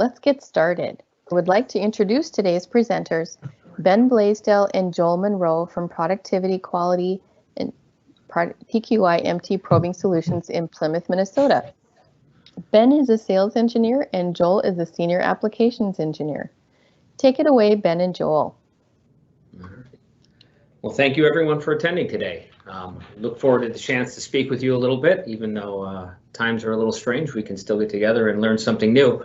let's get started. I would like to introduce today's presenters, Ben Blaisdell and Joel Monroe from Productivity, Quality, and PQI MT Probing Solutions in Plymouth, Minnesota. Ben is a sales engineer and Joel is a senior applications engineer. Take it away, Ben and Joel. Well, thank you everyone for attending today. Look forward to the chance to speak with you a little bit. Even though times are a little strange, we can still get together and learn something new.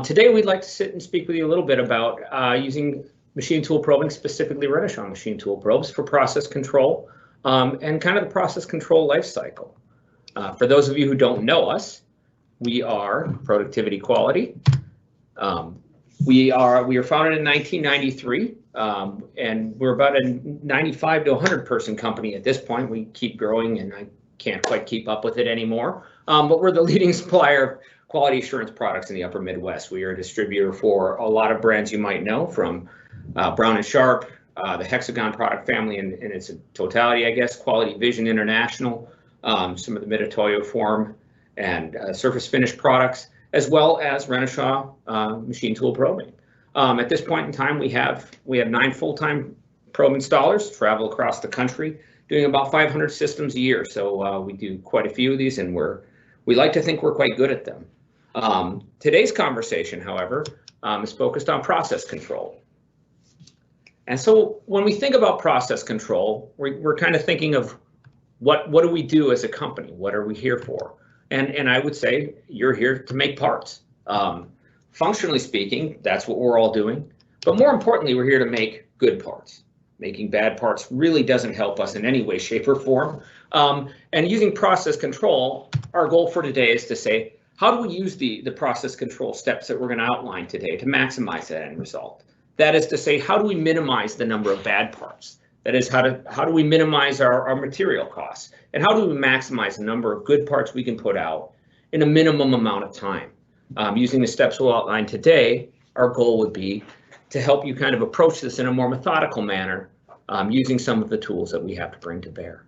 Today we'd like to sit and speak with you a little bit about using machine tool probing, specifically Renishaw machine tool probes for process control and kind of the process control life cycle. For those of you who don't know us, we are Productivity Quality. We are founded in 1993. And we're about a 95 to 100 person company at this point. We keep growing and I can't quite keep up with it anymore. But we're the leading supplier of quality assurance products in the upper Midwest. We are a distributor for a lot of brands you might know, from Brown & Sharp, the Hexagon product family in its totality, I guess, Quality Vision International, some of the Mitutoyo form and surface finish products, as well as Renishaw machine tool probing. At this point in time, we have 9 full-time probe installers travel across the country, doing about 500 systems a year. So we do quite a few of these, and we like to think we're quite good at them. Today's conversation, however, is focused on process control. And so when we think about process control, we're kind of thinking of what do we do as a company? What are we here for? And I would say you're here to make parts. Functionally speaking, that's what we're all doing. But more importantly, we're here to make good parts. Making bad parts really doesn't help us in any way, shape, or form. And using process control, our goal for today is to say, how do we use the process control steps that we're going to outline today to maximize that end result? That is to say, how do we minimize the number of bad parts? That is, how do we minimize our material costs? And how do we maximize the number of good parts we can put out in a minimum amount of time? Using the steps we'll outline today, our goal would be to help you kind of approach this in a more methodical manner, using some of the tools that we have to bring to bear.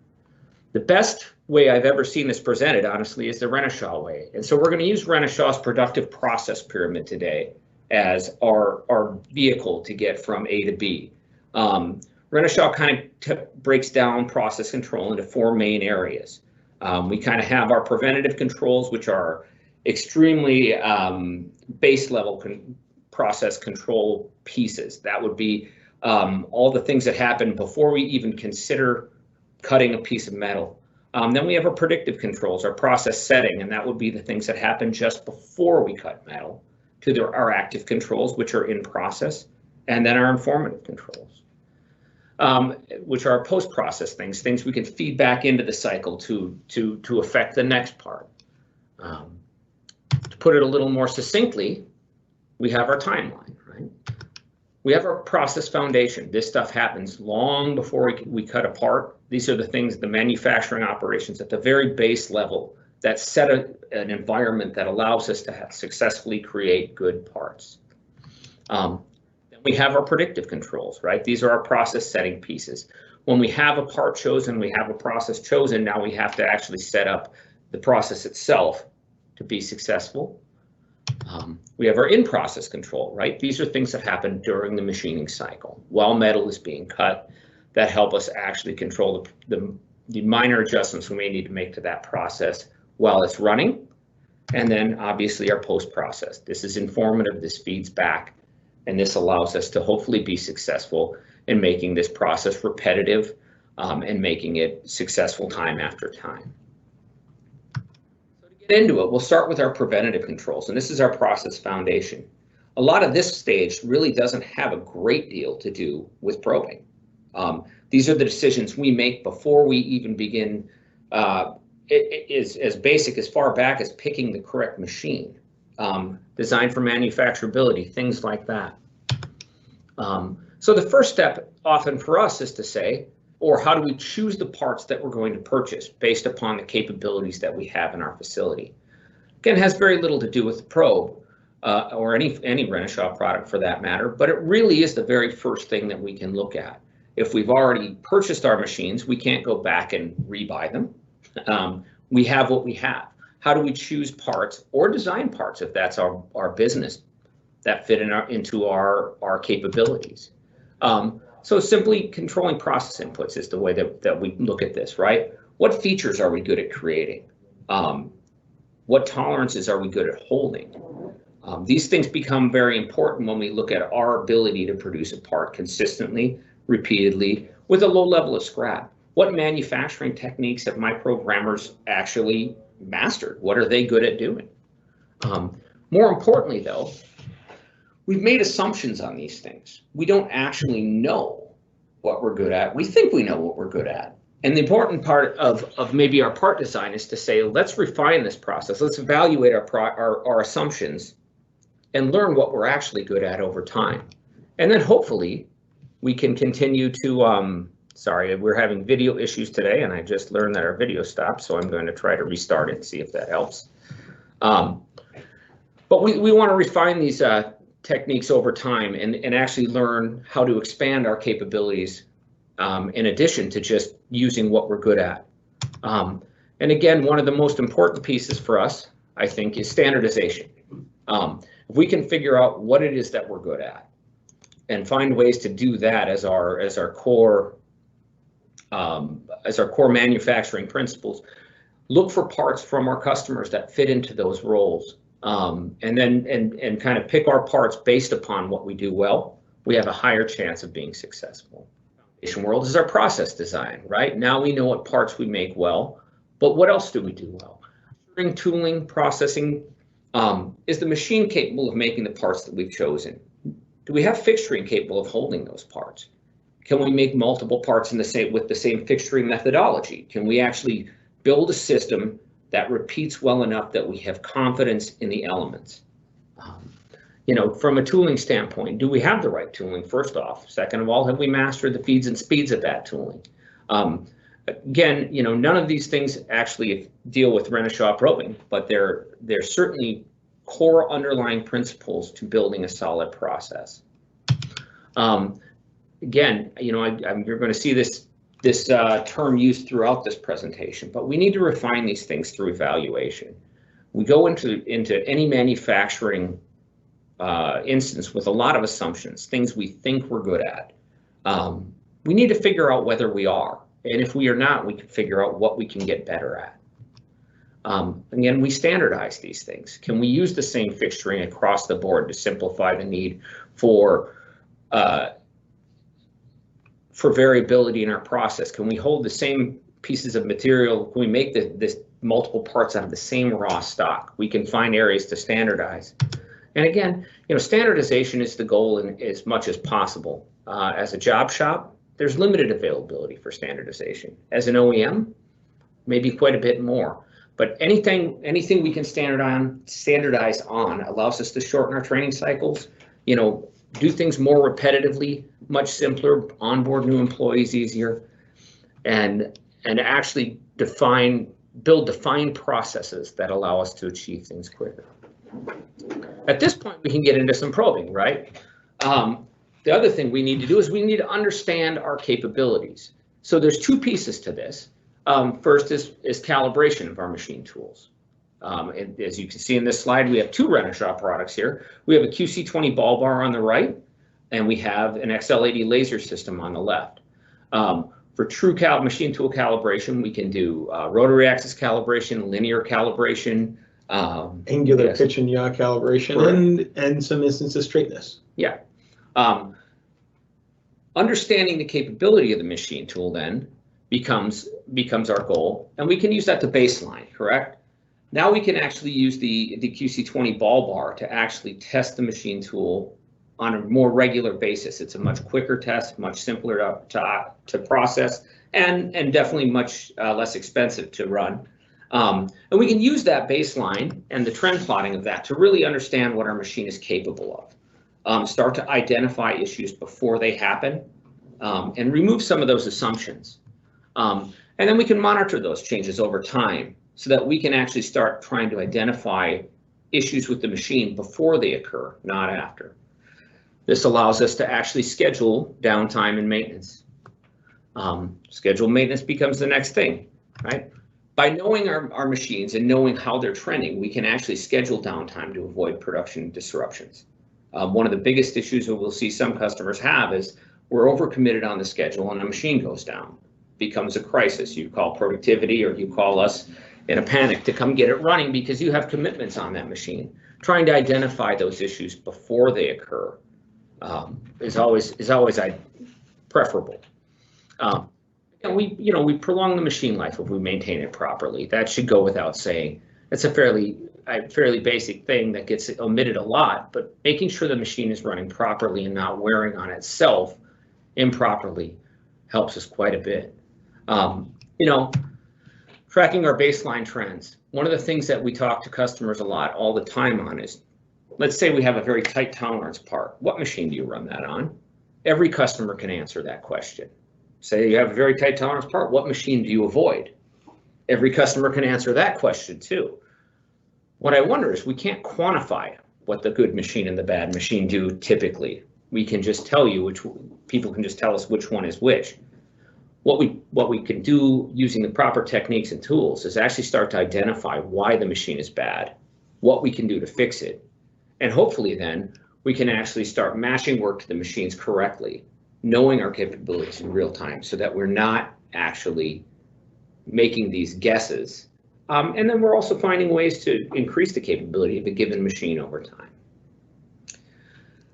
The best way I've ever seen this presented, honestly, is the Renishaw way. And so we're going to use Renishaw's Productive Process Pyramid today as our vehicle to get from A to B. Renishaw kind of breaks down process control into 4 main areas. We kind of have our preventative controls, which are extremely base level process control pieces. That would be all the things that happen before we even consider cutting a piece of metal. Then we have our predictive controls, our process setting, and that would be the things that happen just before we cut metal, to our active controls, which are in process, and then our informative controls, which are post-process things we can feed back into the cycle to affect the next part. To put it a little more succinctly, we have our timeline, right? We have our process foundation. This stuff happens long before we cut a part. These are the things, the manufacturing operations at the very base level that set an environment that allows us to successfully create good parts. Then we have our predictive controls, right? These are our process setting pieces. When we have a part chosen, we have a process chosen, now we have to actually set up the process itself to be successful. We have our in-process control, right? These are things that happen during the machining cycle while metal is being cut that help us actually control the minor adjustments we may need to make to that process while it's running. And then obviously our post-process. This is informative, this feeds back, and this allows us to hopefully be successful in making this process repetitive and making it successful time after time. Get into it, we'll start with our preventative controls, and this is our process foundation. A lot of this stage really doesn't have a great deal to do with probing. These are the decisions we make before we even begin. It is as basic as far back as picking the correct machine, designed for manufacturability, things like that. So the first step often for us is to say, or how do we choose the parts that we're going to purchase based upon the capabilities that we have in our facility? Again, it has very little to do with the probe or any Renishaw product for that matter, but it really is the very first thing that we can look at. If we've already purchased our machines, we can't go back and rebuy them. We have what we have. How do we choose parts or design parts if that's our business that fit into our capabilities. So simply controlling process inputs is the way that we look at this, right? What features are we good at creating? What tolerances are we good at holding? These things become very important when we look at our ability to produce a part consistently, repeatedly, with a low level of scrap. What manufacturing techniques have my programmers actually mastered? What are they good at doing? More importantly, though, we've made assumptions on these things. We don't actually know what we're good at. We think we know what we're good at. And the important part of maybe our part design is to say, let's refine this process. Let's evaluate our assumptions and learn what we're actually good at over time. And then hopefully we can continue to, sorry, we're having video issues today, and I just learned that our video stopped, so I'm going to try to restart it and see if that helps. But we want to refine these techniques over time and actually learn how to expand our capabilities in addition to just using what we're good at. And again, one of the most important pieces for us, I think, is standardization. If we can figure out what it is that we're good at and find ways to do that as our core manufacturing principles, look for parts from our customers that fit into those roles, and then kind of pick our parts based upon what we do well, we have a higher chance of being successful. The world is our process design, right? Now we know what parts we make well, but what else do we do well? During tooling, processing, is the machine capable of making the parts that we've chosen? Do we have fixturing capable of holding those parts? Can we make multiple parts with the same fixturing methodology? Can we actually build a system that repeats well enough that we have confidence in the elements? From a tooling standpoint, do we have the right tooling, first off? Second of all, have we mastered the feeds and speeds of that tooling? Again, none of these things actually deal with Renishaw probing, but they're certainly core underlying principles to building a solid process. Again, you're going to see this term used throughout this presentation, but we need to refine these things through evaluation. We go into any manufacturing instance with a lot of assumptions, things we think we're good at. We need to figure out whether we are, and if we are not, we can figure out what we can get better at. Again, we standardize these things. Can we use the same fixturing across the board to simplify the need for variability in our process? Can we hold the same pieces of material? Can we make this multiple parts out of the same raw stock? We can find areas to standardize. And again, standardization is the goal in as much as possible. As a job shop, there's limited availability for standardization. As an OEM, maybe quite a bit more. But anything we can standardize on allows us to shorten our training cycles, do things more repetitively, much simpler, onboard new employees easier, and actually build defined processes that allow us to achieve things quicker. At this point, we can get into some probing, right? The other thing we need to do is we need to understand our capabilities. So there's two pieces to this. First is calibration of our machine tools. And as you can see in this slide, we have two Renishaw products here. We have a QC20 ball bar on the right, and we have an XL80 laser system on the left. For true machine tool calibration, we can do rotary axis calibration, linear calibration, angular pitch and yaw calibration, and some instances of straightness. Yeah. Understanding the capability of the machine tool then becomes our goal, and we can use that to baseline, correct? Now we can actually use the QC20 ball bar to actually test the machine tool on a more regular basis. It's a much quicker test, much simpler to process, and definitely much less expensive to run. And we can use that baseline and the trend plotting of that to really understand what our machine is capable of. Start to identify issues before they happen, and remove some of those assumptions. And then we can monitor those changes over time so that we can actually start trying to identify issues with the machine before they occur, not after. This allows us to actually schedule downtime and maintenance. Scheduled maintenance becomes the next thing, right? By knowing our machines and knowing how they're trending, we can actually schedule downtime to avoid production disruptions. One of the biggest issues that we'll see some customers have is we're overcommitted on the schedule and a machine goes down, becomes a crisis. You call productivity or you call us in a panic to come get it running because you have commitments on that machine. Trying to identify those issues before they occur is always preferable. And we prolong the machine life if we maintain it properly. That should go without saying. It's a fairly basic thing that gets omitted a lot, but making sure the machine is running properly and not wearing on itself improperly helps us quite a bit. Tracking our baseline trends. One of the things that we talk to customers a lot all the time on is, let's say we have a very tight tolerance part. What machine do you run that on? Every customer can answer that question. Say you have a very tight tolerance part, what machine do you avoid? Every customer can answer that question too. What I wonder is we can't quantify what the good machine and the bad machine do typically. We can just tell you people can just tell us which one is which. What we can do using the proper techniques and tools is actually start to identify why the machine is bad, what we can do to fix it, and hopefully then we can actually start matching work to the machines correctly, knowing our capabilities in real time so that we're not actually making these guesses. And then we're also finding ways to increase the capability of a given machine over time.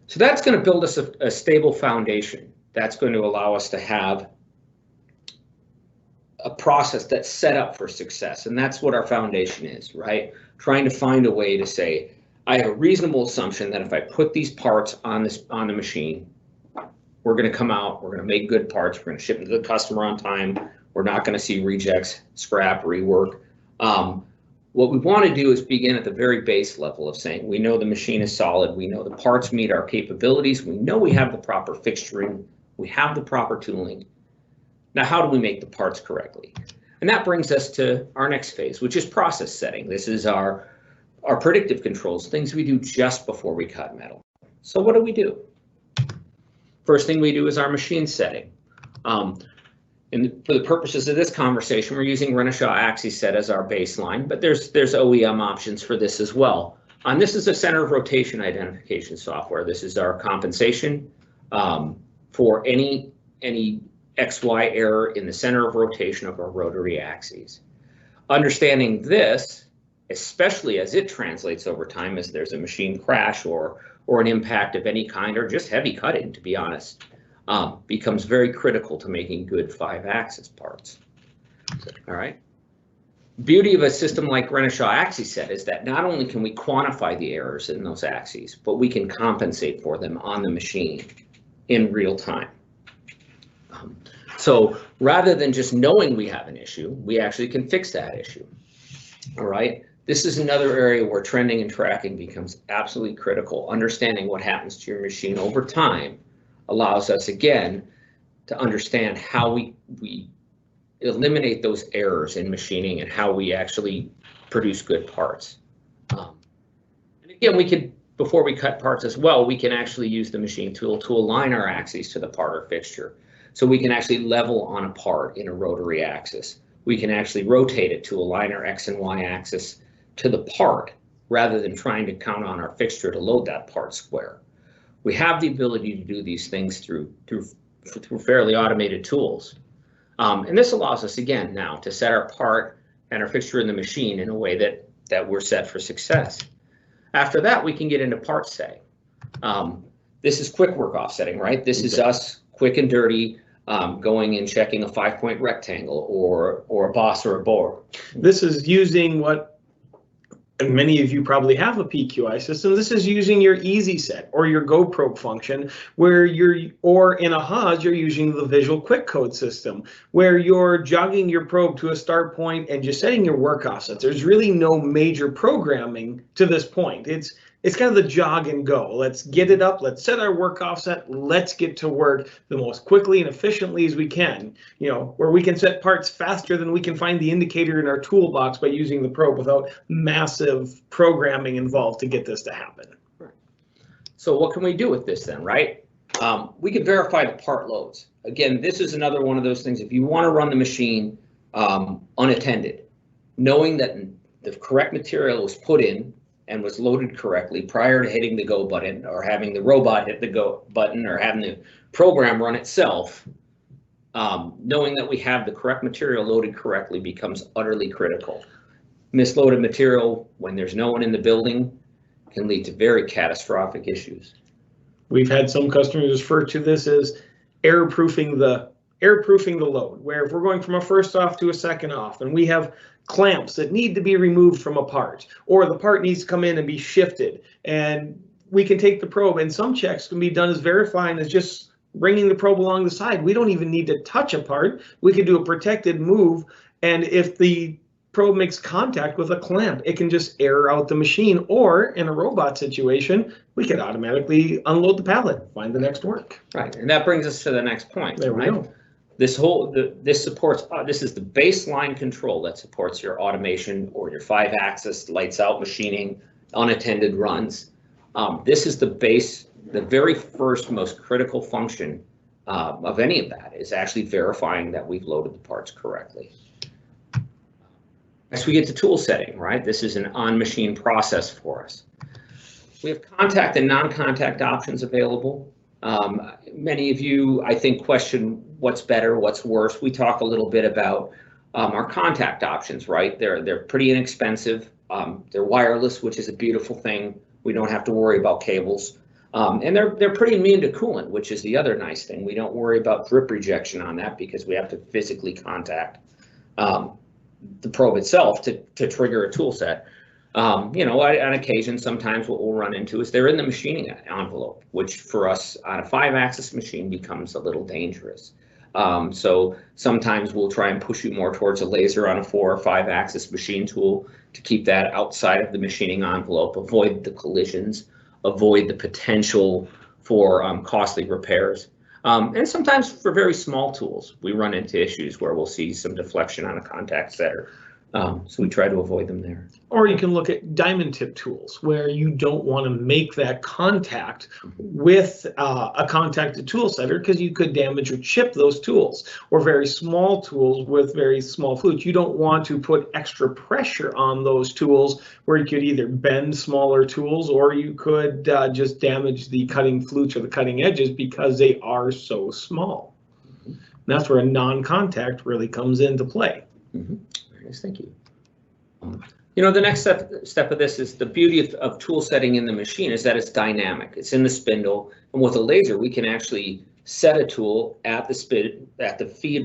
So that's going to build us a stable foundation. That's going to allow us to have a process that's set up for success. And that's what our foundation is, right? Trying to find a way to say, I have a reasonable assumption that if I put these parts on the machine, we're going to come out, we're going to make good parts, we're going to ship them to the customer on time, we're not going to see rejects, scrap, rework. What we want to do is begin at the very base level of saying, we know the machine is solid, we know the parts meet our capabilities, we know we have the proper fixturing, we have the proper tooling. Now, how do we make the parts correctly? And that brings us to our next phase, which is process setting. This is our predictive controls, things we do just before we cut metal. So what do? First thing we do is our machine setting. And for the purposes of this conversation, we're using Renishaw AxisSet as our baseline, but there's OEM options for this as well. This is a center of rotation identification software. This is our compensation for any XY error in the center of rotation of our rotary axes. Understanding this, especially as it translates over time, as there's a machine crash or an impact of any kind, or just heavy cutting, to be honest, becomes very critical to making good 5-axis parts. All right. Beauty of a system like Renishaw AxisSet is that not only can we quantify the errors in those axes, but we can compensate for them on the machine in real time. So rather than just knowing we have an issue, we actually can fix that issue. All right. This is another area where trending and tracking becomes absolutely critical. Understanding what happens to your machine over time allows us, again, to understand how we eliminate those errors in machining and how we actually produce good parts. And again, we could, before we cut parts as well, we can actually use the machine tool to align our axes to the part or fixture. So we can actually level on a part in a rotary axis. We can actually rotate it to align our X and Y axis to the part rather than trying to count on our fixture to load that part square. We have the ability to do these things through fairly automated tools. And this allows us, again, now to set our part and our fixture in the machine in a way that we're set for success. After that, we can get into part setting. This is quick work offsetting, right? This is us quick and dirty, going and checking a 5-point rectangle or a boss or a bore. This is using and many of you probably have a PQI system. This is using your Easy Set or your Go Probe function, or in a Haas, you're using the Visual Quick Code system, where you're jogging your probe to a start point and just setting your work offsets. There's really no major programming to this point. It's kind of the jog and go. Let's get it up. Let's set our work offset. Let's get to work the most quickly and efficiently as we can. Where we can set parts faster than we can find the indicator in our toolbox by using the probe without massive programming involved to get this to happen. Right. So what can we do with this then, right? We can verify the part loads. Again, this is another one of those things. If you want to run the machine unattended, knowing that the correct material was put in and was loaded correctly prior to hitting the go button or having the robot hit the go button or having the program run itself, knowing that we have the correct material loaded correctly becomes utterly critical. Misloaded material when there's no one in the building can lead to very catastrophic issues. We've had some customers refer to this as airproofing the load, where if we're going from a first off to a second off and we have clamps that need to be removed from a part, or the part needs to come in and be shifted, and we can take the probe, and some checks can be done as verifying as just bringing the probe along the side. We don't even need to touch a part. We can do a protected move, and if the probe makes contact with a clamp, it can just air out the machine, or in a robot situation, we could automatically unload the pallet, find the next work. Right, and that brings us to the next point. There we go. This supports, this is the baseline control that supports your automation or your 5-axis lights out machining, unattended runs. This is the base, the very first most critical function of any of that is actually verifying that we've loaded the parts correctly. Next we get to tool setting, right? This is an on-machine process for us. We have contact and non-contact options available. Many of you, I think, question what's better, what's worse. We talk a little bit about our contact options, right? They're pretty inexpensive. They're wireless, which is a beautiful thing. We don't have to worry about cables. And they're pretty immune to coolant, which is the other nice thing. We don't worry about drip rejection on that because we have to physically contact the probe itself to trigger a tool set. You know, on occasion, sometimes what we'll run into is they're in the machining envelope, which for us on a 5-axis machine becomes a little dangerous. So sometimes we'll try and push you more towards a laser on a 4 or 5-axis machine tool to keep that outside of the machining envelope, avoid the collisions, avoid the potential for costly repairs. And sometimes for very small tools, we run into issues where we'll see some deflection on a contact setter. So we try to avoid them there. Or you can look at diamond tip tools where you don't want to make that contact with a contacted tool setter because you could damage or chip those tools. Or very small tools with very small flutes. You don't want to put extra pressure on those tools where you could either bend smaller tools or you could just damage the cutting flutes or the cutting edges because they are so small. And that's where a non-contact really comes into play. Very nice, thank you. You know, the next step of this is the beauty of tool setting in the machine is that it's dynamic. It's in the spindle, and with a laser, we can actually set a tool at the speed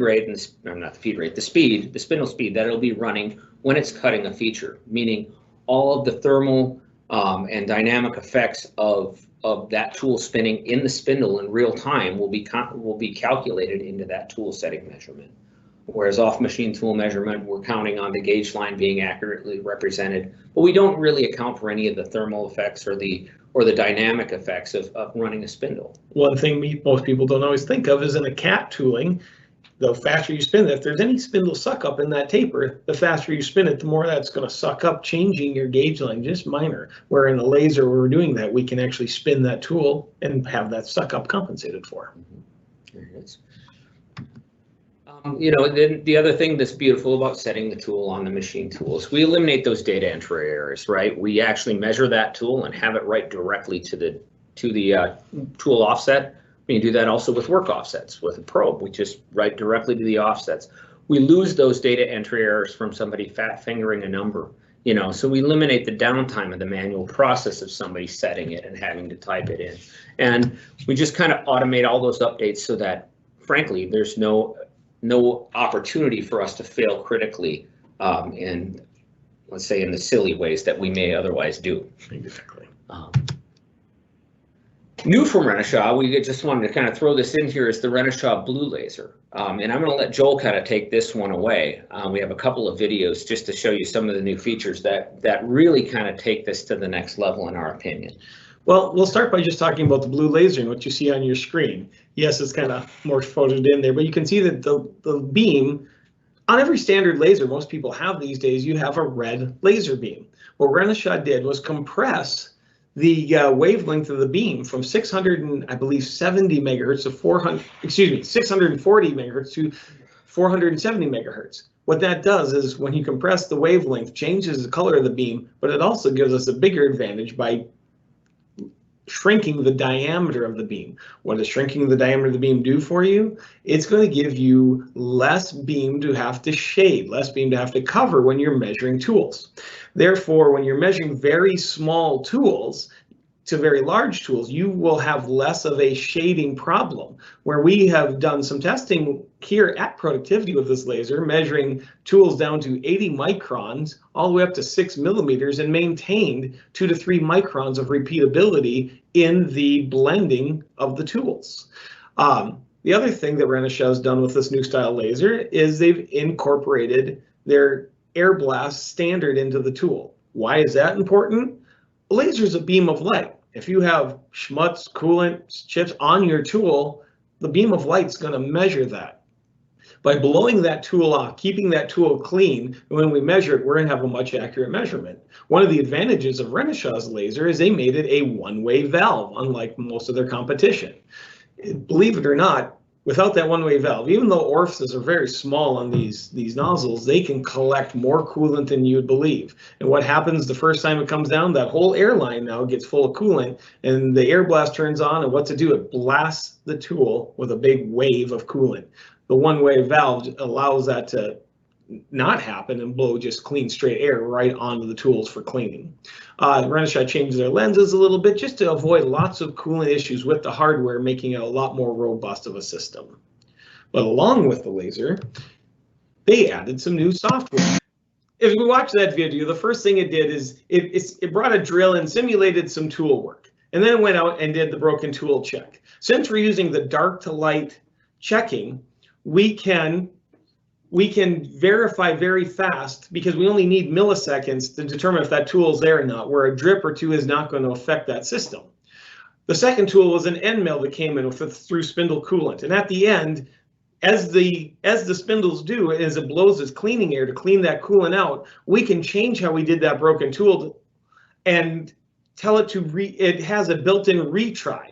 rate, and the spindle speed that it'll be running when it's cutting a feature. Meaning, all of the thermal and dynamic effects of that tool spinning in the spindle in real time will be calculated into that tool setting measurement. Whereas off machine tool measurement, we're counting on the gauge line being accurately represented, but we don't really account for any of the thermal effects or the dynamic effects of running a spindle. One thing most people don't always think of is in a cat tooling, the faster you spin it, if there's any spindle suck up in that taper, the faster you spin it, the more that's going to suck up, changing your gauge line, just minor. Where in a laser, where we're doing that, we can actually spin that tool and have that suck up compensated for. There it is. You know, then the other thing that's beautiful about setting the tool on the machine tool is we eliminate those data entry errors, right? We actually measure that tool and have it write directly to the tool offset. We can do that also with work offsets. With a probe, we just write directly to the offsets. We lose those data entry errors from somebody fat fingering a number, you know, so we eliminate the downtime of the manual process of somebody setting it and having to type it in. And we just kind of automate all those updates so that, frankly, there's no opportunity for us to fail critically in, let's say, in the silly ways that we may otherwise do. Exactly. New from Renishaw, we just wanted to kind of throw this in here, is the Renishaw Blue Laser. And I'm going to let Joel kind of take this one away. We have a couple of videos just to show you some of the new features that really kind of take this to the next level in our opinion. Well, we'll start by just talking about the blue laser and what you see on your screen. Yes, it's kind of more photoed in there, but you can see that the beam, on every standard laser most people have these days, you have a red laser beam. What Renishaw did was compress the wavelength of the beam from 670 megahertz to 640 megahertz to 470 megahertz. What that does is when you compress the wavelength, changes the color of the beam, but it also gives us a bigger advantage by shrinking the diameter of the beam. What does shrinking the diameter of the beam do for you? It's going to give you less beam to have to shade, less beam to have to cover when you're measuring tools. Therefore, when you're measuring very small tools to very large tools, you will have less of a shading problem. Where we have done some testing here at Productivity with this laser, measuring tools down to 80 microns all the way up to 6 millimeters and maintained 2 to 3 microns of repeatability in the blending of the tools. The other thing that Renishaw has done with this new style laser is they've incorporated their air blast standard into the tool. Why is that important? A laser is a beam of light. If you have schmutz, coolant, chips on your tool, the beam of light is going to measure that. By blowing that tool off, keeping that tool clean, when we measure it, we're going to have a much accurate measurement. One of the advantages of Renishaw's laser is they made it a one-way valve, unlike most of their competition. Believe it or not, without that one-way valve, even though orifices are very small on these nozzles, they can collect more coolant than you'd believe. And what happens the first time it comes down, that whole airline now gets full of coolant, and the air blast turns on, and what's it do? It blasts the tool with a big wave of coolant. The one-way valve allows that to not happen and blow just clean straight air right onto the tools for cleaning. Renishaw changed their lenses a little bit just to avoid lots of coolant issues with the hardware, making it a lot more robust of a system. But along with the laser, they added some new software. If we watch that video, the first thing it did is it brought a drill and simulated some tool work, and then went out and did the broken tool check. Since we're using the dark to light checking, we can verify very fast because we only need milliseconds to determine if that tool is there or not, where a drip or two is not going to affect that system. The second tool was an end mill that came in through spindle coolant. And at the end, as the spindles do, as it blows its cleaning air to clean that coolant out, we can change how we did that broken tool and tell it it has a built-in retry.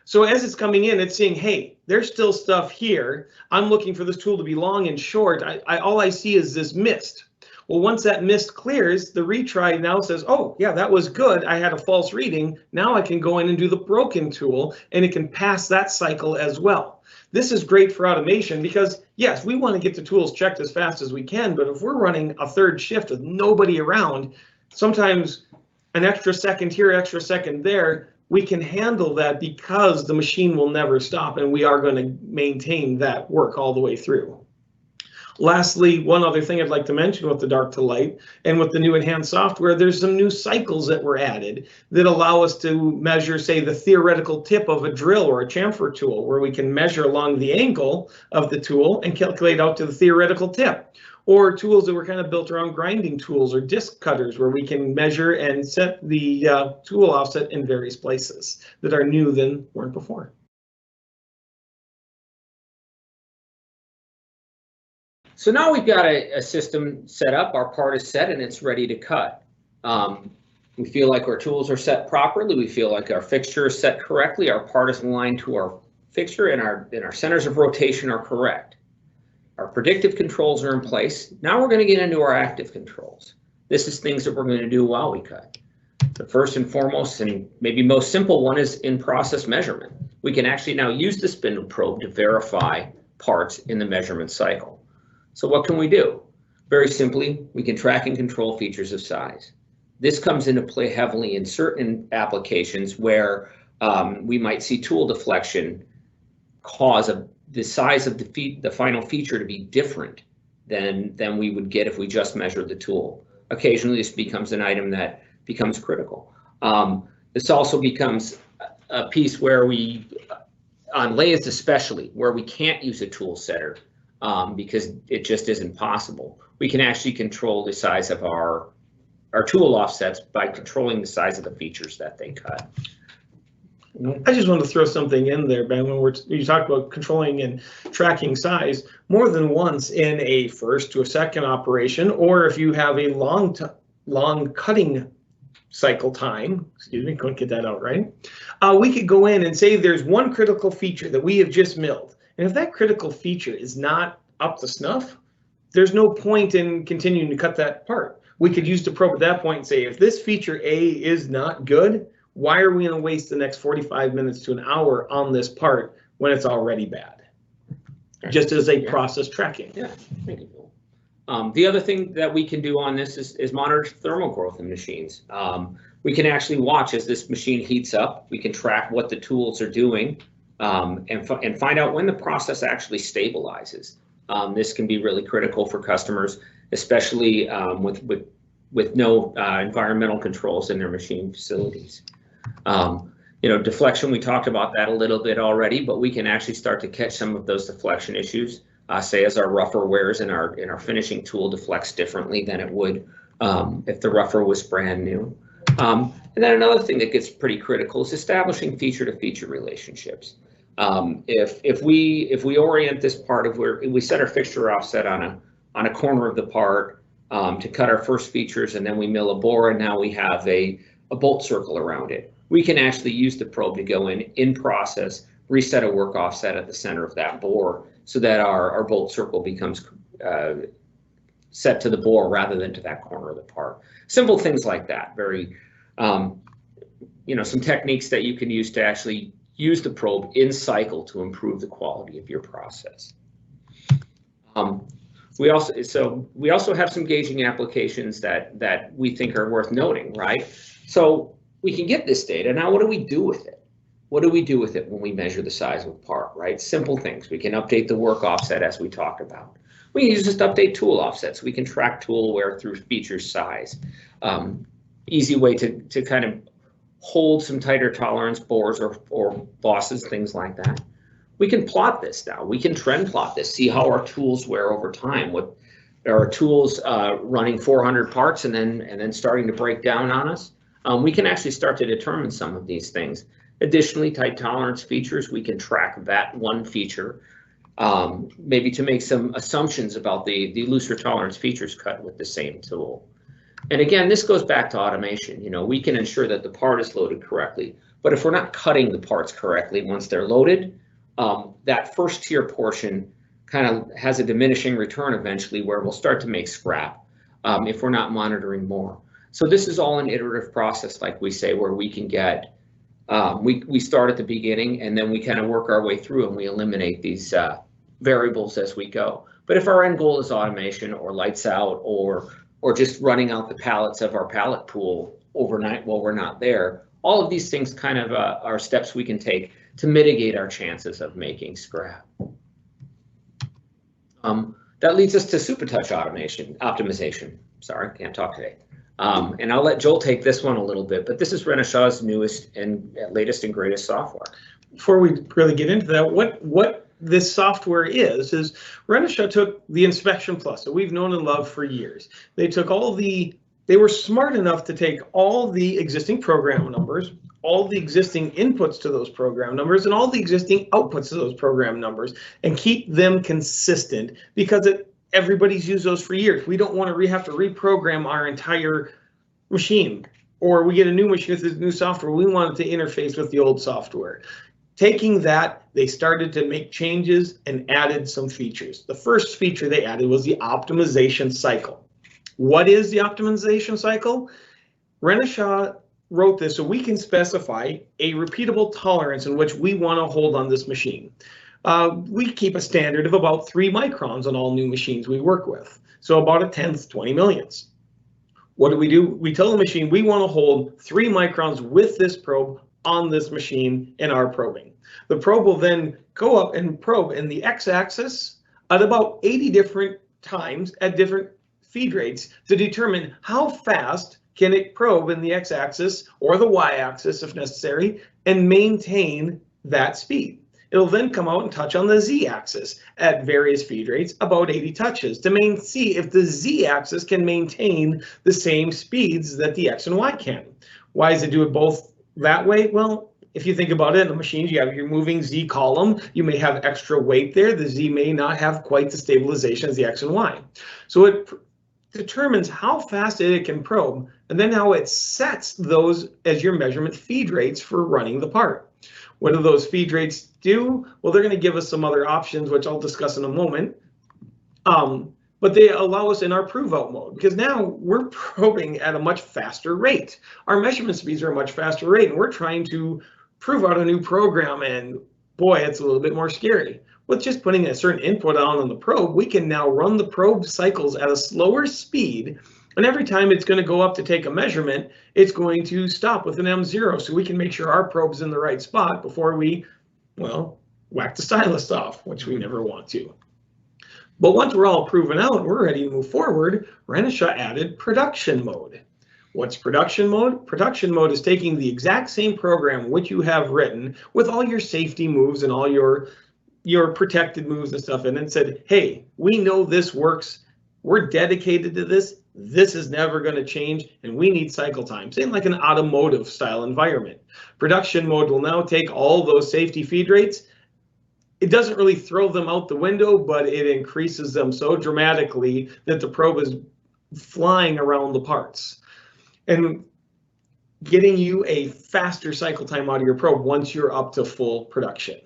So as it's coming in, it's saying, hey, there's still stuff here. I'm looking for this tool to be long and short. All I see is this mist. Well, once that mist clears, the retry now says, oh, yeah, that was good. I had a false reading. Now I can go in and do the broken tool, and it can pass that cycle as well. This is great for automation because, yes, we want to get the tools checked as fast as we can, but if we're running a third shift with nobody around, sometimes an extra second here, extra second there, we can handle that because the machine will never stop and we are going to maintain that work all the way through. Lastly, one other thing I'd like to mention with the dark to light and with the new enhanced software, there's some new cycles that were added that allow us to measure, say, the theoretical tip of a drill or a chamfer tool, where we can measure along the angle of the tool and calculate out to the theoretical tip. Or tools that were kind of built around grinding tools or disc cutters, where we can measure and set the tool offset in various places that are new than weren't before. So now we've got a system set up, our part is set and it's ready to cut. We feel like our tools are set properly, we feel like our fixture is set correctly, our part is aligned to our fixture, and our centers of rotation are correct. Our predictive controls are in place. Now we're going to get into our active controls. This is things that we're going to do while we cut. The first and foremost and maybe most simple one is in-process measurement. We can actually now use the spindle probe to verify parts in the measurement cycle. So what can we do? Very simply, we can track and control features of size. This comes into play heavily in certain applications where we might see tool deflection cause the size of the final feature to be different than we would get if we just measured the tool. Occasionally, this becomes an item that becomes critical. This also becomes a piece where on lathes especially, where we can't use a tool setter because it just isn't possible. We can actually control the size of our tool offsets by controlling the size of the features that they cut. I just want to throw something in there, Ben, when you talk about controlling and tracking size more than once in a first to a second operation, or if you have a long cutting cycle time, excuse me, couldn't get that out right, we could go in and say there's one critical feature that we have just milled. And if that critical feature is not up to snuff, there's no point in continuing to cut that part. We could use the probe at that point and say, if this feature A is not good, why are we going to waste the next 45 minutes to an hour on this part when it's already bad? Just as a process tracking. Yeah, thank you. The other thing that we can do on this is monitor thermal growth in machines. We can actually watch as this machine heats up. We can track what the tools are doing and find out when the process actually stabilizes. This can be really critical for customers, especially with no environmental controls in their machine facilities. You know, deflection, we talked about that a little bit already, but we can actually start to catch some of those deflection issues. Say as our rougher wears and our finishing tool deflects differently than it would if the rougher was brand new. And then another thing that gets pretty critical is establishing feature-to-feature relationships. If we orient this part of where we set our fixture offset on a corner of the part to cut our first features, and then we mill a bore, and now we have a bolt circle around it. We can actually use the probe to go in process, reset a work offset at the center of that bore, so that our bolt circle becomes set to the bore rather than to that corner of the part. Simple things like that. Very, you know, some techniques that you can use to actually use the probe in cycle to improve the quality of your process. We also have some gauging applications that we think are worth noting, right? So we can get this data. Now, what do we do with it? What do we do with it when we measure the size of a part, right? Simple things. We can update the work offset as we talked about. We can use this to update tool offsets. We can track tool wear through feature size. Easy way to kind of hold some tighter tolerance bores or bosses, things like that. We can plot this now. We can trend plot this, see how our tools wear over time. What are our tools running 400 parts and then starting to break down on us? We can actually start to determine some of these things. Additionally, tight tolerance features, we can track that one feature, maybe to make some assumptions about the looser tolerance features cut with the same tool. And again, this goes back to automation. You know, we can ensure that the part is loaded correctly, but if we're not cutting the parts correctly once they're loaded, that first tier portion kind of has a diminishing return eventually, where we'll start to make scrap if we're not monitoring more. So this is all an iterative process, like we say, where we can get, we start at the beginning and then we kind of work our way through and we eliminate these variables as we go. But if our end goal is automation or lights out or just running out the pallets of our pallet pool overnight while we're not there, all of these things kind of are steps we can take to mitigate our chances of making scrap. That leads us to SuperTouch optimization. Sorry, can't talk today. And I'll let Joel take this one a little bit, but this is Renishaw's newest and latest and greatest software. Before we really get into that, what this software is Renishaw took the Inspection Plus that we've known and loved for years. They took they were smart enough to take all the existing program numbers, all the existing inputs to those program numbers, and all the existing outputs to those program numbers, and keep them consistent, because everybody's used those for years. We don't want to have to reprogram our entire machine, or we get a new machine with this new software. We want it to interface with the old software. Taking that, they started to make changes and added some features. The first feature they added was the optimization cycle. What is the optimization cycle? Renishaw wrote this so we can specify a repeatable tolerance in which we want to hold on this machine. We keep a standard of about 3 microns on all new machines we work with. So about 1/10, 20 millionths. What do? We tell the machine we want to hold 3 microns with this probe on this machine in our probing. The probe will then go up and probe in the x-axis at about 80 different times at different feed rates to determine how fast can it probe in the x-axis or the y-axis if necessary and maintain that speed. It'll then come out and touch on the z-axis at various feed rates, about 80 touches, to see if the z-axis can maintain the same speeds that the x and y can. Why does it do it both that way? Well, if you think about it, in the machines, you have your moving z column. You may have extra weight there. The z may not have quite the stabilization as the x and y. So it determines how fast it can probe, and then how it sets those as your measurement feed rates for running the part. What do those feed rates do? Well, they're going to give us some other options, which I'll discuss in a moment. but they allow us in our prove out mode because now we're probing at a much faster rate. Our measurement speeds are a much faster rate, and we're trying to prove out a new program, and boy, it's a little bit more scary. With just putting a certain input on the probe, we can now run the probe cycles at a slower speed, and every time it's going to go up to take a measurement, it's going to stop with an M0, so we can make sure our probe's in the right spot before we, well, whack the stylus off, which we never want to. But once we're all proven out, we're ready to move forward. Renishaw added production mode. What's production mode? Production mode is taking the exact same program which you have written with all your safety moves and all your protected moves and stuff, and then said, hey, we know this works. We're dedicated to this. This is never going to change, and we need cycle time. Same like an automotive style environment. Production mode will now take all those safety feed rates. It doesn't really throw them out the window, but it increases them so dramatically that the probe is flying around the parts and getting you a faster cycle time out of your probe once you're up to full production.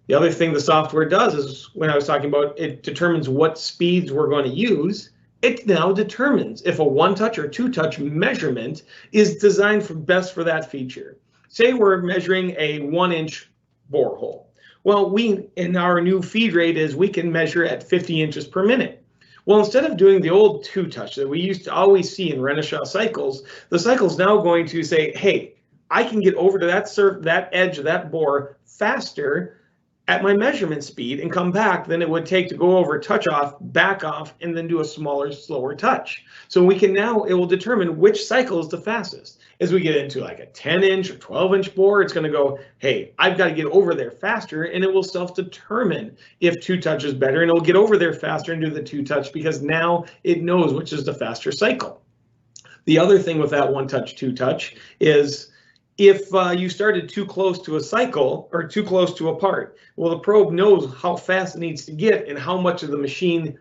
The other thing the software does is, when I was talking about it determines what speeds we're going to use, it now determines if a 1-touch or 2-touch measurement is designed for best for that feature. Say we're measuring a 1-inch borehole. Well, in our new feed rate is we can measure at 50 inches per minute. Well, instead of doing the old 2-touch that we used to always see in Renishaw cycles, the cycle's now going to say, hey, I can get over to that edge of that bore faster at my measurement speed and come back than it would take to go over, touch off, back off, and then do a smaller, slower touch. So we can now, it will determine which cycle is the fastest. As we get into like a 10-inch or 12-inch bore, it's going to go, hey, I've got to get over there faster, and it will self-determine if 2-touch is better, and it'll get over there faster and do the 2-touch because now it knows which is the faster cycle. The other thing with that 1-touch, 2-touch is if you started too close to a cycle or too close to a part, well, the probe knows how fast it needs to get and how much of the machine,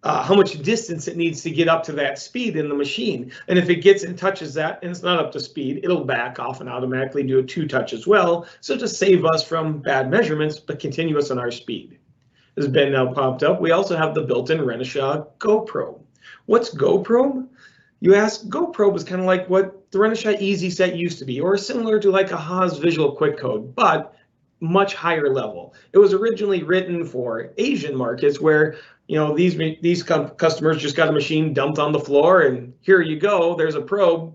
how much distance it needs to get up to that speed in the machine. And if it gets and touches that and it's not up to speed, it'll back off and automatically do a 2-touch as well. So to save us from bad measurements, but continue us on our speed. As Ben now popped up, we also have the built-in Renishaw Go Probe. What's Go Probe? You ask, Go Probe is kind of like what the Renishaw Easy Set used to be, or similar to like a Haas Visual Quick Code, but much higher level. It was originally written for Asian markets where, you know, these customers just got a machine dumped on the floor and here you go, there's a probe,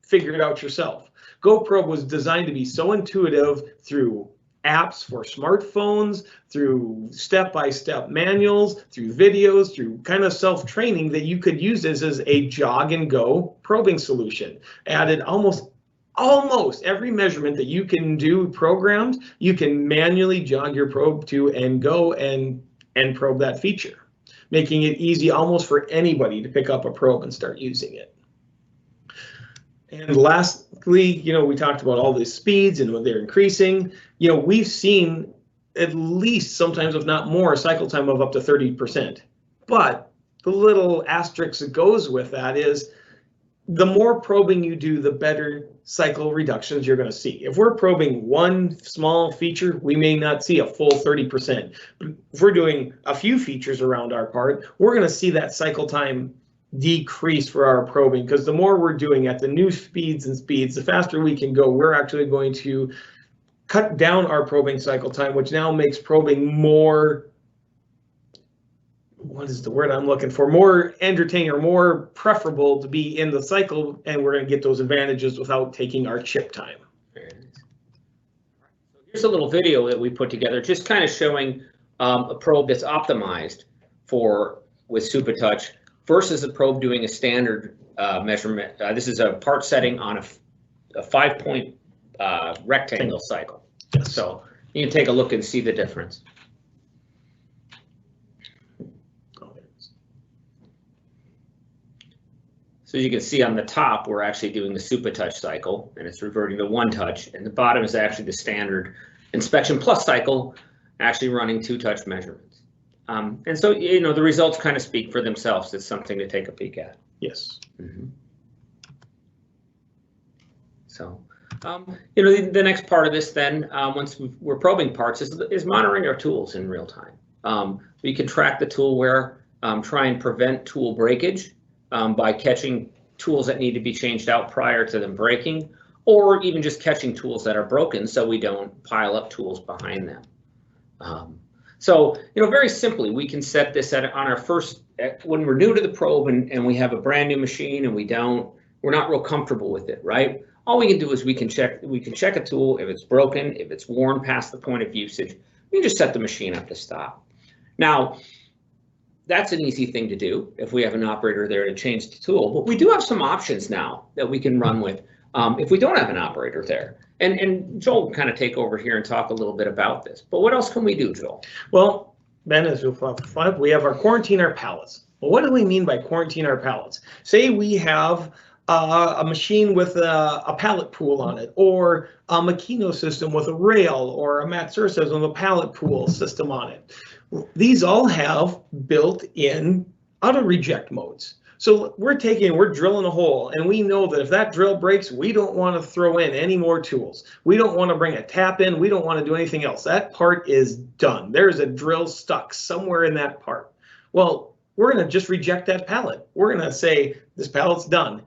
figure it out yourself. Go Probe was designed to be so intuitive through apps for smartphones, through step-by-step manuals, through videos, through kind of self-training that you could use this as a jog and go probing solution. Added almost every measurement that you can do programmed, you can manually jog your probe to and go and probe that feature, making it easy almost for anybody to pick up a probe and start using it. And lastly, you know, we talked about all the speeds and when they're increasing. You know, we've seen at least sometimes, if not more, cycle time of up to 30%. But the little asterisk that goes with that is the more probing you do, the better cycle reductions you're going to see. If we're probing one small feature, we may not see a full 30%. But if we're doing a few features around our part, we're going to see that cycle time decrease for our probing, because the more we're doing at the new speeds, the faster we can go. We're actually going to cut down our probing cycle time, which now makes probing more, what is the word I'm looking for, more entertaining or more preferable to be in the cycle, and we're going to get those advantages without taking our chip time. Here's a little video that we put together just kind of showing a probe that's optimized with SuperTouch versus a probe doing a standard measurement. This is a part setting on a 5-point rectangle cycle. Yes. So you can take a look and see the difference. So you can see on the top, we're actually doing the SuperTouch cycle, and it's reverting to 1-touch, and the bottom is actually the standard Inspection Plus cycle, actually running 2-touch measurements. And so, you know, the results kind of speak for themselves. It's something to take a peek at. Yes. Mm-hmm. So, you know, the next part of this then, once we're probing parts, is monitoring our tools in real time. We can track the tool wear try and prevent tool breakage by catching tools that need to be changed out prior to them breaking, or even just catching tools that are broken so we don't pile up tools behind them. So, very simply, we can set this on our first, when we're new to the probe and we have a brand new machine and we're not real comfortable with it, right? All we can do is we can check a tool. If it's broken, if it's worn past the point of usage, we can just set the machine up to stop. Now, that's an easy thing to do if we have an operator there to change the tool, but we do have some options now that we can run with if we don't have an operator there. And Joel can kind of take over here and talk a little bit about this. But what else can we do, Joel? Well, Ben, as we have our quarantine our pallets. Well, what do we mean by quarantine our pallets? Say we have a machine with a pallet pool on it, or a Makino system with a rail, or a Matsura system with a pallet pool system on it. These all have built-in auto reject modes. So we're drilling a hole, and we know that if that drill breaks, we don't want to throw in any more tools. We don't want to bring a tap in. We don't want to do anything else. That part is done. There's a drill stuck somewhere in that part. Well, we're going to just reject that pallet. We're going to say this pallet's done.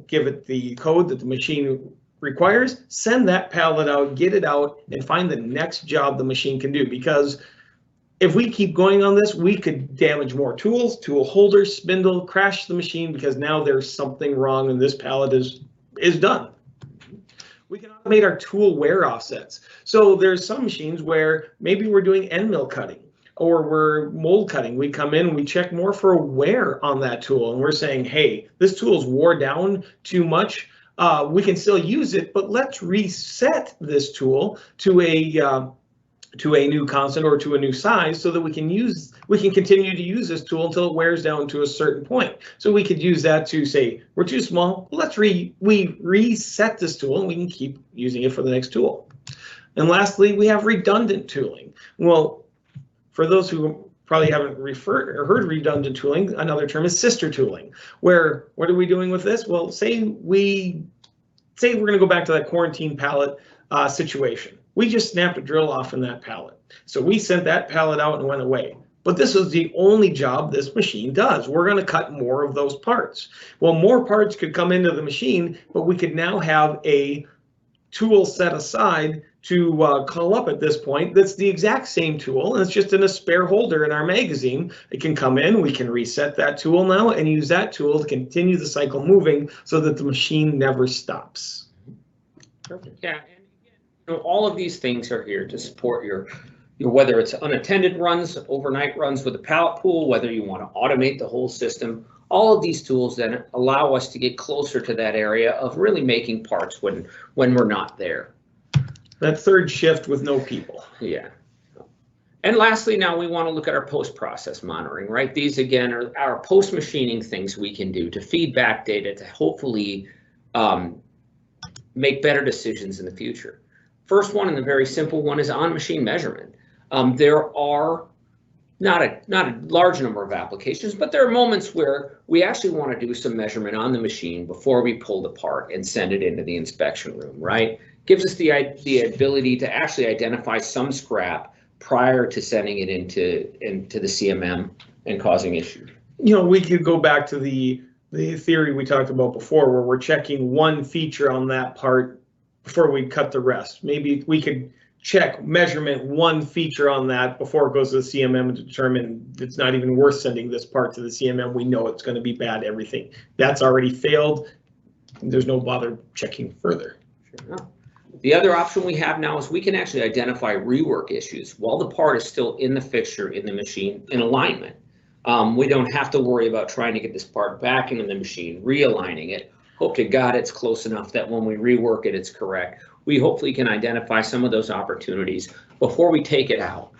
Give it the code that the machine requires, send that pallet out, get it out, and find the next job the machine can do. Because if we keep going on this, we could damage more tools, tool holders, spindle, crash the machine because now there's something wrong and this pallet is done. We can automate our tool wear offsets. So there's some machines where maybe we're doing end mill cutting or we're mold cutting. We come in and we check more for wear on that tool, and we're saying, hey, this tool's wore down too much. We can still use it, but let's reset this tool to a new constant or to a new size so that we can continue to use this tool until it wears down to a certain point. So we could use that to say, we're too small, let's we reset this tool and we can keep using it for the next tool. And lastly, we have redundant tooling. Well, for those who probably haven't heard redundant tooling, another term is sister tooling, where what are we doing with this? Well, say we're going to go back to that quarantine pallet situation. We just snapped a drill off in that pallet. So we sent that pallet out and went away. But this is the only job this machine does. We're going to cut more of those parts. Well, more parts could come into the machine, but we could now have a tool set aside to call up at this point that's the exact same tool, and it's just in a spare holder in our magazine. It can come in, we can reset that tool now and use that tool to continue the cycle moving so that the machine never stops. Perfect. Yeah. All of these things are here to support your whether it's unattended runs, overnight runs with a pallet pool, whether you want to automate the whole system. All of these tools then allow us to get closer to that area of really making parts when we're not there. That third shift with no people. Yeah. And lastly, now we want to look at our post-process monitoring, right? These again are our post-machining things we can do to feed back data to hopefully make better decisions in the future. First one, and the very simple one, is on-machine measurement. There are not a large number of applications, but there are moments where we actually want to do some measurement on the machine before we pull the part and send it into the inspection room, right? Gives us the ability to actually identify some scrap prior to sending it into the CMM and causing issues. We could go back to the theory we talked about before, where we're checking one feature on that part before we cut the rest. Maybe we could check measurement one feature on that before it goes to the CMM to determine it's not even worth sending this part to the CMM. We know it's going to be bad, everything. That's already failed. There's no bother checking further. Sure. The other option we have now is we can actually identify rework issues while the part is still in the fixture, in the machine, in alignment. We don't have to worry about trying to get this part back into the machine, realigning it. Hope to God it's close enough that when we rework it, it's correct. We hopefully can identify some of those opportunities before we take it out.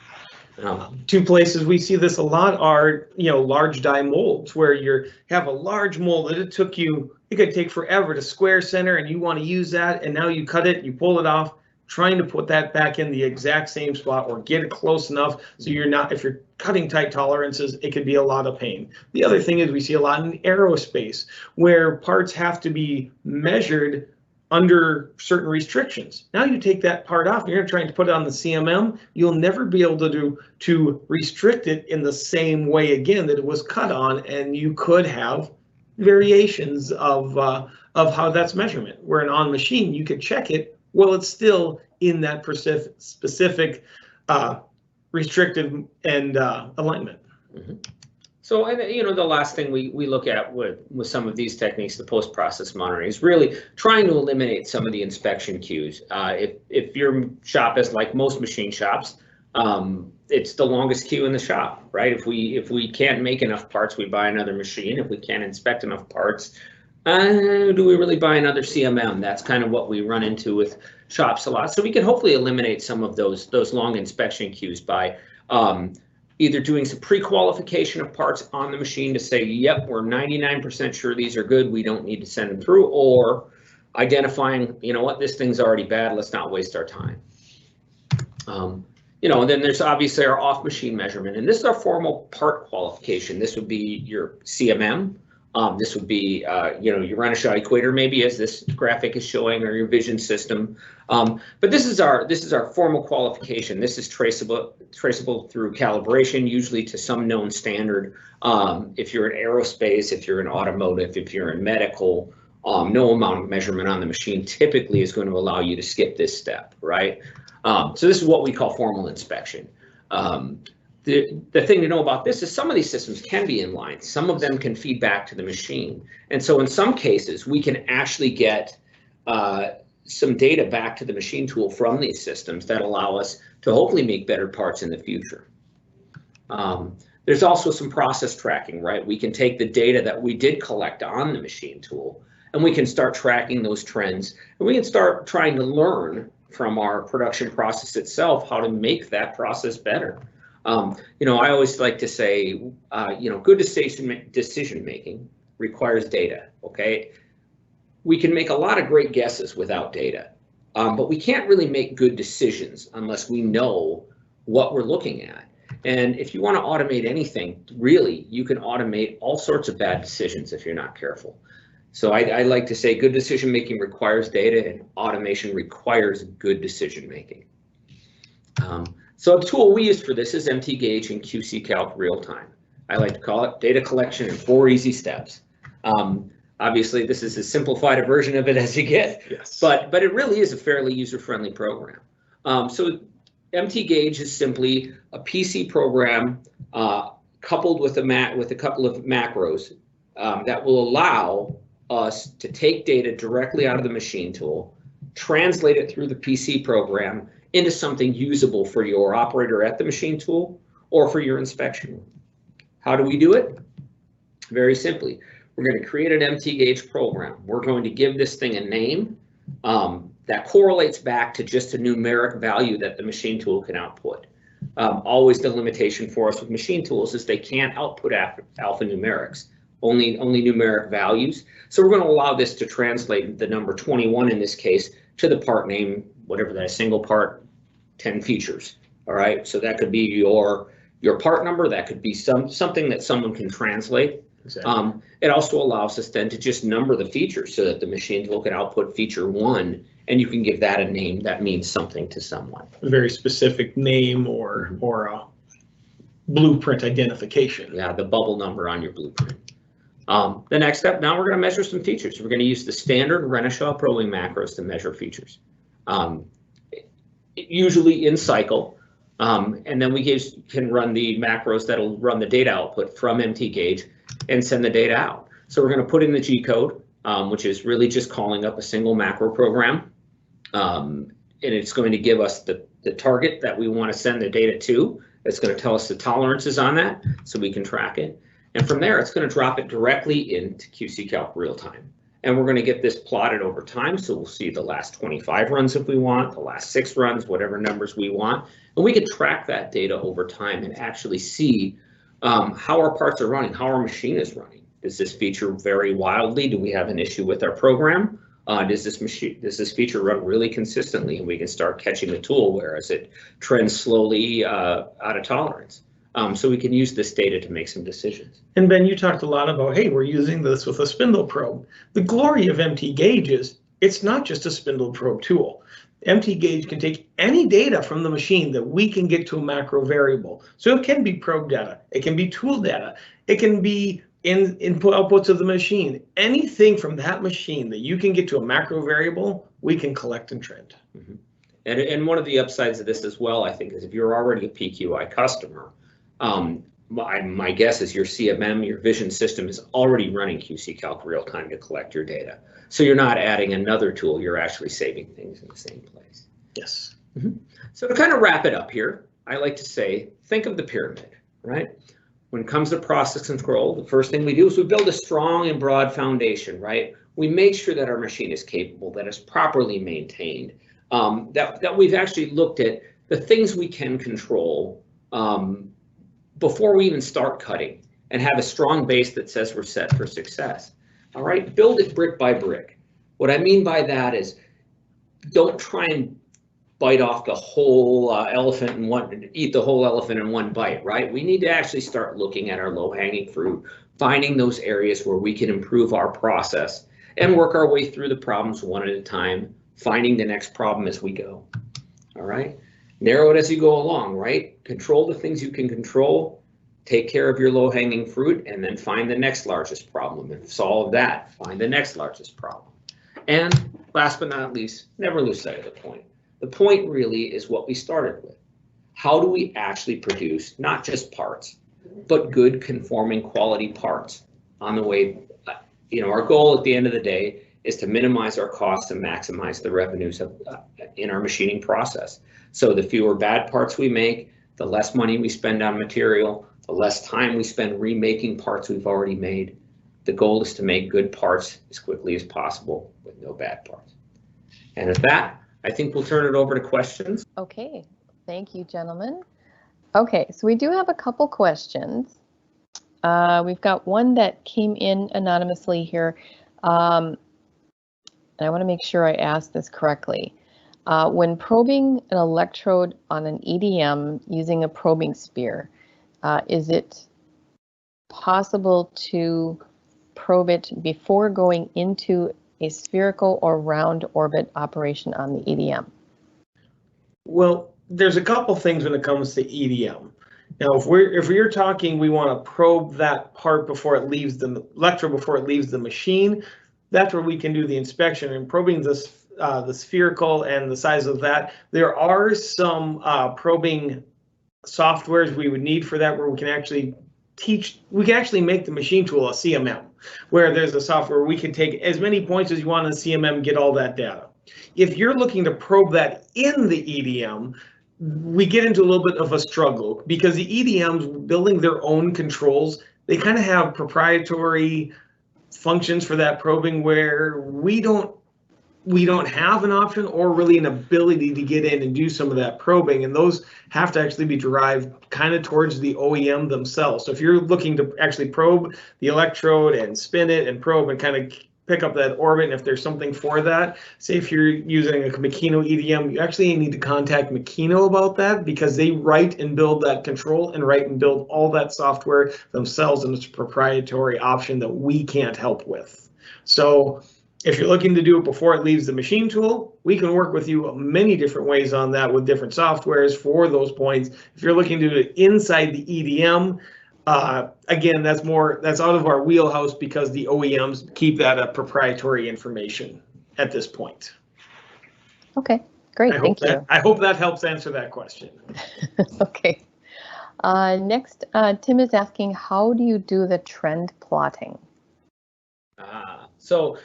Two places we see this a lot are, large die molds, where you have a large mold that it could take forever to square center, and you want to use that, and now you cut it, you pull it off, trying to put that back in the exact same spot or get it close enough so you're not, if you're cutting tight tolerances, it could be a lot of pain. The other thing is we see a lot in aerospace where parts have to be measured under certain restrictions. Now you take that part off, you're trying to put it on the CMM, you'll never be able to restrict it in the same way again that it was cut on, and you could have variations of how that's measurement. Where an on machine, you could check it, well, it's still in that specific restrictive and alignment. Mm-hmm. So, and you know, the last thing we look at with some of these techniques, the post-process monitoring, is really trying to eliminate some of the inspection queues. If your shop is like most machine shops, it's the longest queue in the shop, right? If we can't make enough parts, we buy another machine. If we can't inspect enough parts, do we really buy another CMM? That's kind of what we run into with shops a lot. So we can hopefully eliminate some of those long inspection queues by either doing some pre-qualification of parts on the machine to say, yep, we're 99% sure these are good, we don't need to send them through, or identifying, you know what, this thing's already bad, let's not waste our time. You know, and then there's obviously our off-machine measurement, and this is our formal part qualification. This would be your CMM. This would be, you know, your Renishaw equator, maybe, as this graphic is showing, or your vision system. But this is our formal qualification. This is traceable through calibration, usually to some known standard. If you're in aerospace, if you're in automotive, if you're in medical, no amount of measurement on the machine typically is going to allow you to skip this step, right? So this is what we call formal inspection. The thing to know about this is some of these systems can be inline. Some of them can feed back to the machine. And so in some cases, we can actually get some data back to the machine tool from these systems that allow us to hopefully make better parts in the future. There's also some process tracking, right? We can take the data that we did collect on the machine tool, and we can start tracking those trends, and we can start trying to learn from our production process itself how to make that process better. You know, I always like to say, you know, good decision making requires data, okay? We can make a lot of great guesses without data, but we can't really make good decisions unless we know what we're looking at. And if you want to automate anything, really, you can automate all sorts of bad decisions if you're not careful. So I like to say good decision making requires data, and automation requires good decision making. So the tool we use for this is MT Gauge and QC Calc real time. I like to call it data collection in 4 easy steps. Obviously, this is as simplified a version of it as you get, yes. But it really is a fairly user-friendly program. So MT Gauge is simply a PC program coupled with a couple of macros that will allow us to take data directly out of the machine tool, translate it through the PC program into something usable for your operator at the machine tool or for your inspection room. How do we do it? Very simply, we're going to create an MT Gauge program. We're going to give this thing a name that correlates back to just a numeric value that the machine tool can output. Always the limitation for us with machine tools is they can't output alphanumerics, only numeric values. So we're going to allow this to translate the number 21 in this case to the part name, whatever that is, single part, 10 features. All right, so that could be your part number. That could be something that someone can translate. Exactly. It also allows us then to just number the features so that the machine tool can output feature 1, and you can give that a name that means something to someone. A very specific name or a blueprint identification. Yeah, the bubble number on your blueprint. The next step, now we're going to measure some features. We're going to use the standard Renishaw probing macros to measure features. Usually in cycle, and then we can run the macros that'll run the data output from MT Gauge and send the data out. So we're going to put in the G code, which is really just calling up a single macro program, and it's going to give us the target that we want to send the data to. It's going to tell us the tolerances on that so we can track it. And from there, it's going to drop it directly into QC Calc real time. And we're going to get this plotted over time. So we'll see the last 25 runs if we want, the last 6 runs, whatever numbers we want. And we can track that data over time and actually see how our parts are running, how our machine is running. Does this feature vary wildly? Do we have an issue with our program? Does this feature run really consistently? And we can start catching the tool, whereas it trends slowly out of tolerance. So we can use this data to make some decisions. And Ben, you talked a lot about, hey, we're using this with a spindle probe. The glory of MT Gauge is it's not just a spindle probe tool. MT Gauge can take any data from the machine that we can get to a macro variable. So it can be probe data, it can be tool data, it can be input outputs of the machine. Anything from that machine that you can get to a macro variable, we can collect and trend. Mm-hmm. And one of the upsides of this as well, I think, is if you're already a PQI customer, my guess is your CMM, your vision system is already running QC Calc real time to collect your data. So you're not adding another tool, you're actually saving things in the same place. Yes. Mm-hmm. So to kind of wrap it up here, I like to say, think of the pyramid, right? When it comes to process control, the first thing we do is we build a strong and broad foundation, right? We make sure that our machine is capable, that it's properly maintained, that we've actually looked at the things we can control before we even start cutting, and have a strong base that says we're set for success. All right, build it brick by brick. What I mean by that is, don't try and bite off the whole eat the whole elephant in one bite, right? We need to actually start looking at our low-hanging fruit, finding those areas where we can improve our process and work our way through the problems one at a time, finding the next problem as we go. All right, narrow it as you go along, right? Control the things you can control, take care of your low-hanging fruit, and then find the next largest problem and solve that. Find the next largest problem. And last but not least, never lose sight of the point. The point really is what we started with. How do we actually produce not just parts, but good conforming quality parts on the way? Our goal at the end of the day is to minimize our costs and maximize the revenues in our machining process. So the fewer bad parts we make, the less money we spend on material, the less time we spend remaking parts we've already made. The goal is to make good parts as quickly as possible with no bad parts. And at that, I think we'll turn it over to questions. Okay, thank you, gentlemen. Okay, so we do have a couple questions. We've got one that came in anonymously here, and I want to make sure I ask this correctly. When probing an electrode on an EDM using a probing spear, is it possible to probe it before going into a spherical or round orbit operation on the EDM? Well, there's a couple things when it comes to EDM. Now, if we're talking, we want to probe that part before it leaves the electrode, before it leaves the machine. That's where we can do the inspection and probing this the spherical and the size of that. There are some probing softwares we would need for that, where we can actually make the machine tool a CMM, where there's a software where we can take as many points as you want in the CMM, get all that data. If you're looking to probe that in the EDM, we get into a little bit of a struggle, because the EDMs building their own controls, they kind of have proprietary functions for that probing, where we don't have an option or really an ability to get in and do some of that probing, and those have to actually be derived kind of towards the OEM themselves. So if you're looking to actually probe the electrode and spin it and probe and kind of pick up that orbit, and if there's something for that, say if you're using a Makino EDM, you actually need to contact Makino about that, because they write and build that control and write and build all that software themselves, and it's a proprietary option that we can't help with. So if you're looking to do it before it leaves the machine tool, we can work with you many different ways on that with different softwares for those points. If you're looking to do it inside the EDM, again, that's out of our wheelhouse, because the OEMs keep that proprietary information at this point. Okay, great, thank you. I hope that helps answer that question. Okay. Next, Tim is asking, how do you do the trend plotting? So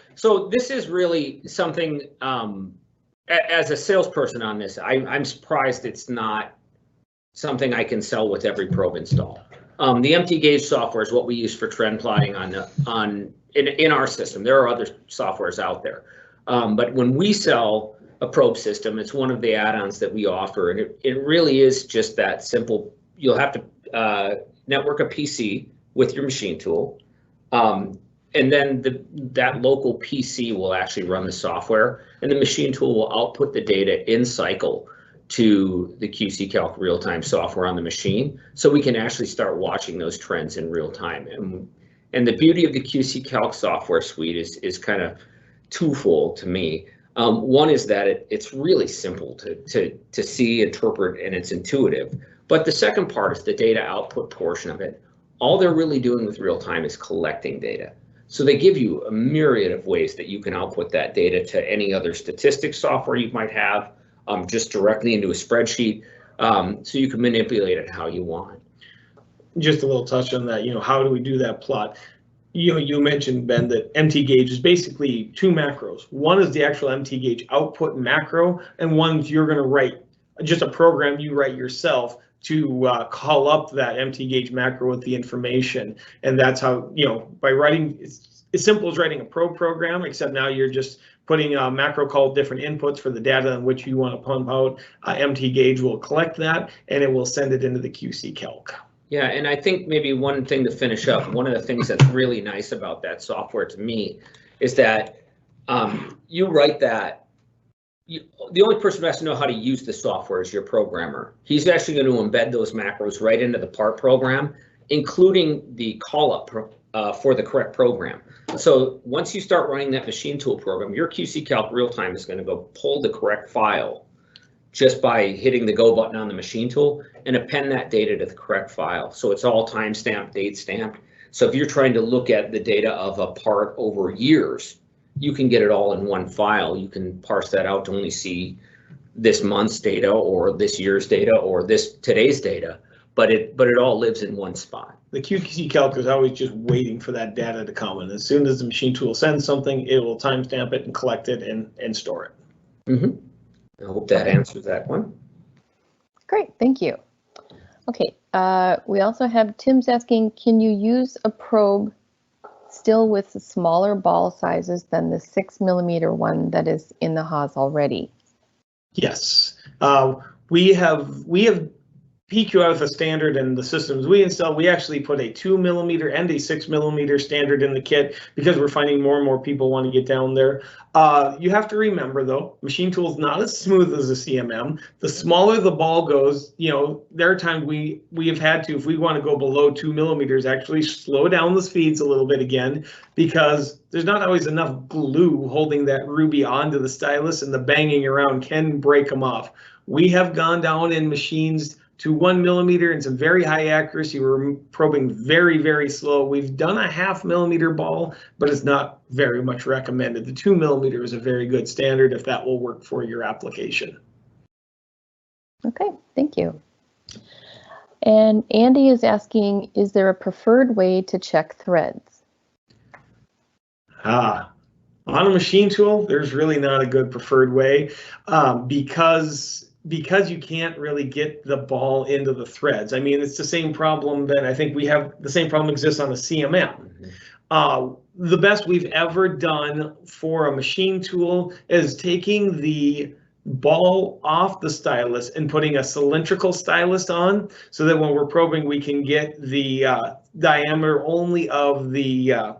this is really something, as a salesperson on this, I'm surprised it's not something I can sell with every probe install. The MT Gauge software is what we use for trend plotting in our system. There are other softwares out there, but when we sell a probe system, it's one of the add-ons that we offer, and it really is just that simple. You'll have to network a PC with your machine tool. And then that local PC will actually run the software, and the machine tool will output the data in cycle to the QC Calc real-time software on the machine, so we can actually start watching those trends in real time. And the beauty of the QC Calc software suite is kind of twofold to me. One is that it's really simple to see, interpret, and it's intuitive. But the second part is the data output portion of it. All they're really doing with real time is collecting data. So they give you a myriad of ways that you can output that data to any other statistics software you might have, just directly into a spreadsheet, so you can manipulate it how you want. Just a little touch on that, how do we do that plot? You mentioned, Ben, that MT gauge is basically two macros. One is the actual MT gauge output macro, and one you're going to write, just a program you write yourself to call up that MT gauge macro with the information. And that's how, by writing, it's as simple as writing a program, except now you're just putting a macro called different inputs for the data in which you want to pump out. MT gauge will collect that, and it will send it into the QC calc. Yeah, and I think maybe one thing to finish up, one of the things that's really nice about that software to me is that you write that. The only person who has to know how to use the software is your programmer. He's actually going to embed those macros right into the part program, including the call up for the correct program. So once you start running that machine tool program, your QC calc real time is going to go pull the correct file just by hitting the go button on the machine tool and append that data to the correct file. So it's all time stamped, date stamped. So if you're trying to look at the data of a part over years, you can get it all in one file. You can parse that out to only see this month's data or this year's data or today's data, but it all lives in one spot. The QC calc is always just waiting for that data to come, and as soon as the machine tool sends something, it will timestamp it and collect it and store it. Mm-hmm. I hope that answers that one. Great, thank you. Okay, we also have Tim's asking, can you use a probe still with the smaller ball sizes than the 6mm one that is in the Haas already? Yes, we have PQI with a standard in the systems we install. We actually put a 2mm and a 6mm standard in the kit because we're finding more and more people want to get down there. You have to remember though, machine tool is not as smooth as a CMM. The smaller the ball goes, there are times we have had to, if we want to go below 2mm, actually slow down the speeds a little bit again, because there's not always enough glue holding that ruby onto the stylus, and the banging around can break them off. We have gone down in machines to 1mm and some very high accuracy. We're probing very, very slow. We've done a 0.5mm ball, but it's not very much recommended. The 2mm is a very good standard if that will work for your application. Okay, thank you. And Andy is asking, is there a preferred way to check threads? On a machine tool, there's really not a good preferred way because you can't really get the ball into the threads. I mean, it's the same problem that I think we have, the same problem exists on a CMM. The best we've ever done for a machine tool is taking the ball off the stylus and putting a cylindrical stylus on, so that when we're probing, we can get the diameter only of the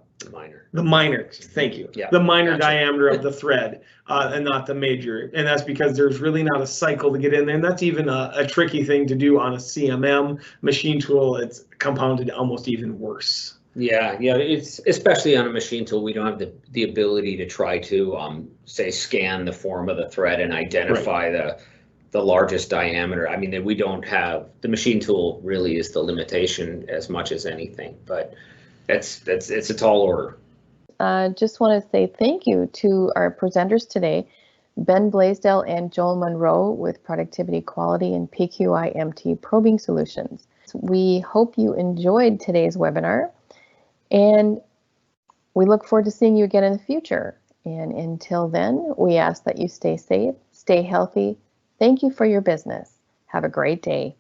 minor, thank you. Yeah, the minor diameter of the thread and not the major. And that's because there's really not a cycle to get in there. And that's even a tricky thing to do on a CMM machine tool. It's compounded almost even worse. Yeah, it's especially on a machine tool, we don't have the ability to try to say scan the form of the thread and identify the largest diameter. I mean, we don't have, the machine tool really is the limitation as much as anything, but it's a tall order. Just want to say thank you to our presenters today, Ben Blaisdell and Joel Monroe with Productivity Quality and PQI MT Probing Solutions. We hope you enjoyed today's webinar, and we look forward to seeing you again in the future. And until then, we ask that you stay safe, stay healthy. Thank you for your business. Have a great day.